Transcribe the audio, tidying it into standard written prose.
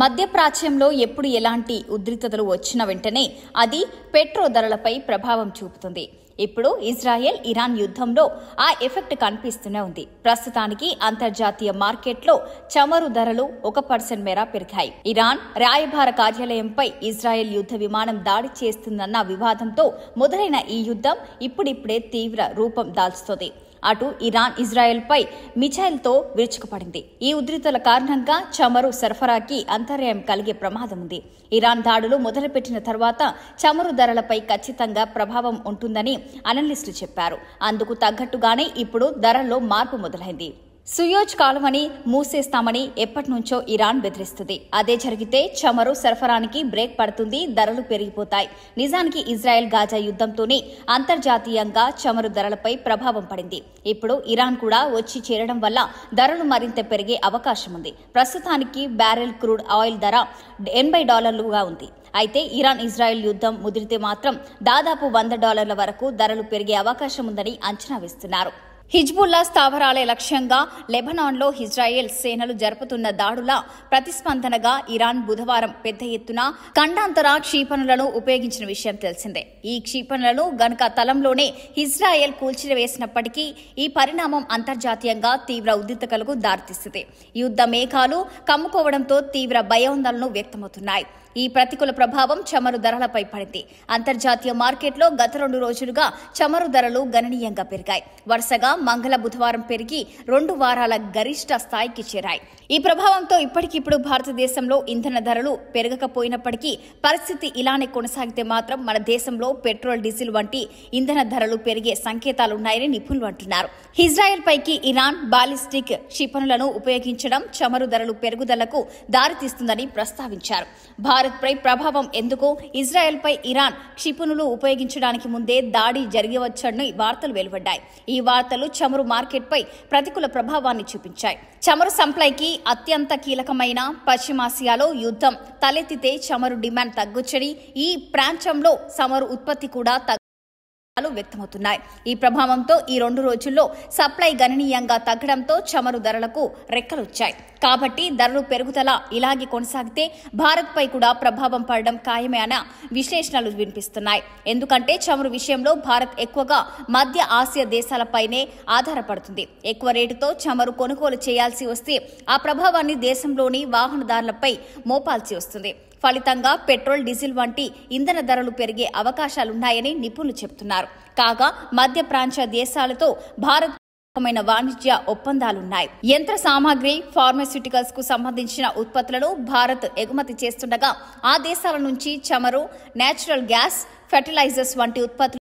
మధ్యప్రాచ్యంలో ఎప్పుడు ఎలాంటి ఉద్రిక్తతలు వచ్చిన వెంటనే అది పెట్రోల్ ధరలపై ప్రభావం చూపుతుంది. ఇప్పుడు ఇజ్రాయెల్ ఇరాన్ యుద్ధంలో ఆ ఎఫెక్ట్ కనిపిస్తూనే ఉంది. ప్రస్తుతానికి అంతర్జాతీయ మార్కెట్లో చమురు ధరలు 1% మేర పెరిగాయి. ఇరాన్ రాయబార కార్యాలయంపై ఇజ్రాయెల్ యుద్ధ విమానం దాడి చేస్తుందన్న వివాదంతో మొదలైన ఈ యుద్ధం ఇప్పుడిప్పుడే తీవ్ర రూపం దాల్చుతోంది. అటు ఇరాన్ ఇజ్రాయెల్పై మిసైల్తో విరుచుకుపడింది. ఈ ఉద్రిక్తతల కారణంగా చమురు సరఫరాకి అంతరాయం కలిగే ప్రమాదం ఉంది. ఇరాన్ దాడులు మొదలుపెట్టిన తర్వాత చమురు ధరలపై ఖచ్చితంగా ప్రభావం ఉంటుందని అనలిస్టులు చెప్పారు. అందుకు తగ్గట్టుగానే ఇప్పుడు ధరల్లో మార్పు మొదలైంది. సుయోజ్ కాలువని మూసేస్తామని ఎప్పటినుంచో ఇరాన్ బెదిరిస్తుంది. అదే జరిగితే చమురు సరఫరానికి బ్రేక్ పడుతుంది, ధరలు పెరిగిపోతాయి. నిజానికి ఇజ్రాయెల్ గాజా యుద్ధంతోనే అంతర్జాతీయంగా చమురు ధరలపై ప్రభావం పడింది. ఇప్పుడు ఇరాన్ కూడా వచ్చి చేరడం వల్ల ధరలు మరింత పెరిగే అవకాశం ఉంది. ప్రస్తుతానికి బ్యారెల్ క్రూడ్ ఆయిల్ ధర $80 ఉంది. అయితే ఇరాన్ ఇజ్రాయెల్ యుద్ధం ముదిరితే మాత్రం దాదాపు $100 వరకు ధరలు పెరిగే అవకాశం ఉందని అంచనా వేస్తున్నారు. హిజ్బుల్లా స్థావరాలే లక్ష్యంగా లెబనాన్లో ఇజ్రాయెల్ సేనలు జరుపుతున్న దాడుల ప్రతిస్పందనగా ఇరాన్ బుధవారం పెద్ద ఎత్తున ఖండాంతర క్షిపణులను ఉపయోగించిన విషయం తెలిసిందే. ఈ క్షిపణులను గనుక తలంలోనే ఇజ్రాయెల్ కూల్చివేసినప్పటికీ ఈ పరిణామం అంతర్జాతీయంగా తీవ్ర ఉద్రిక్తతలకు దారితీస్తుంది. యుద్ధ మేఘాలు కమ్ముకోవడంతో తీవ్ర భయాందోళనలు వ్యక్తమవుతున్నాయి. ఈ ప్రతికూల ప్రభావం చమురు ధరలపై పడింది. అంతర్జాతీయ మార్కెట్లో గత 2 రోజులుగా చమురు ధరలు గణనీయంగా పెరిగాయి. వరుసగా మంగళ బుధవారం పెరిగి 2 వారాల గరిష్ట స్థాయికి చేరాయి. ఈ ప్రభావంతో ఇప్పటికిప్పుడు భారతదేశంలో ఇంధన ధరలు పెరగకపోయినప్పటికీ పరిస్థితి ఇలానే కొనసాగితే మాత్రం మన దేశంలో పెట్రోల్, డీజిల్ వంటి ఇంధన ధరలు పెరిగే సంకేతాలున్నాయని నిపుణులు అంటున్నారు. ఇజ్రాయెల్ పైకి ఇరాన్ బాలిస్టిక్ క్షిపణులను ఉపయోగించడం చమురు ధరలు పెరుగుదలకు దారితీస్తుందని ప్రస్తావించారు. భారత్పై ప్రభావం ఎందుకు? ఇజ్రాయెల్పై ఇరాన్ క్షిపణులు ఉపయోగించడానికి ముందే దాడి జరగవచ్చని వార్తలు వెలువడ్డాయి. ఈ వార్తలు చమురు మార్కెట్పై ప్రతికూల ప్రభావాన్ని చూపించాయి. చమురు సప్లైకి అత్యంత కీలకమైన పశ్చిమాసియాలో యుద్ధం తలెత్తితే చమురు డిమాండ్ తగ్గొచ్చని, ఈ ప్రాంతంలో చమురు ఉత్పత్తి కూడా వ్యక్తమవుతున్నాయి. ఈ ప్రభావంతో ఈ 2 రోజుల్లో సప్లై గణనీయంగా తగ్గడంతో చమురు ధరలకు రెక్కలొచ్చాయి. కాబట్టి ధరలు పెరుగుదల ఇలాగే కొనసాగితే భారత్పై కూడా ప్రభావం పడడం ఖాయమే అన్న విశ్లేషణలు వినిపిస్తున్నాయి. ఎందుకంటే చమురు విషయంలో భారత్ ఎక్కువగా మధ్య ఆసియా దేశాలపైనే ఆధారపడుతుంది. ఎక్కువ రేటుతో చమురు కొనుగోలు చేయాల్సి వస్తే ఆ ప్రభావాన్ని దేశంలోని వాహనదారులపై మోపాల్సి వస్తుంది. ఫలితంగా పెట్రోల్, డీజిల్ వంటి ఇంధన ధరలు పెరిగే అవకాశాలున్నాయని నిపుణులు చెబుతున్నారు. కాగా మధ్య ప్రాంత దేశాలతో భారత్ వాణిజ్య ఒప్పందాలున్నాయి. యంత్ర సామాగ్రి, ఫార్మాస్యూటికల్స్ కు సంబంధించిన ఉత్పత్తులను భారత్ ఎగుమతి చేస్తుండగా ఆ దేశాల నుంచి చమురు, నేచురల్ గ్యాస్, ఫెర్టిలైజర్స్ వంటి ఉత్పత్తులు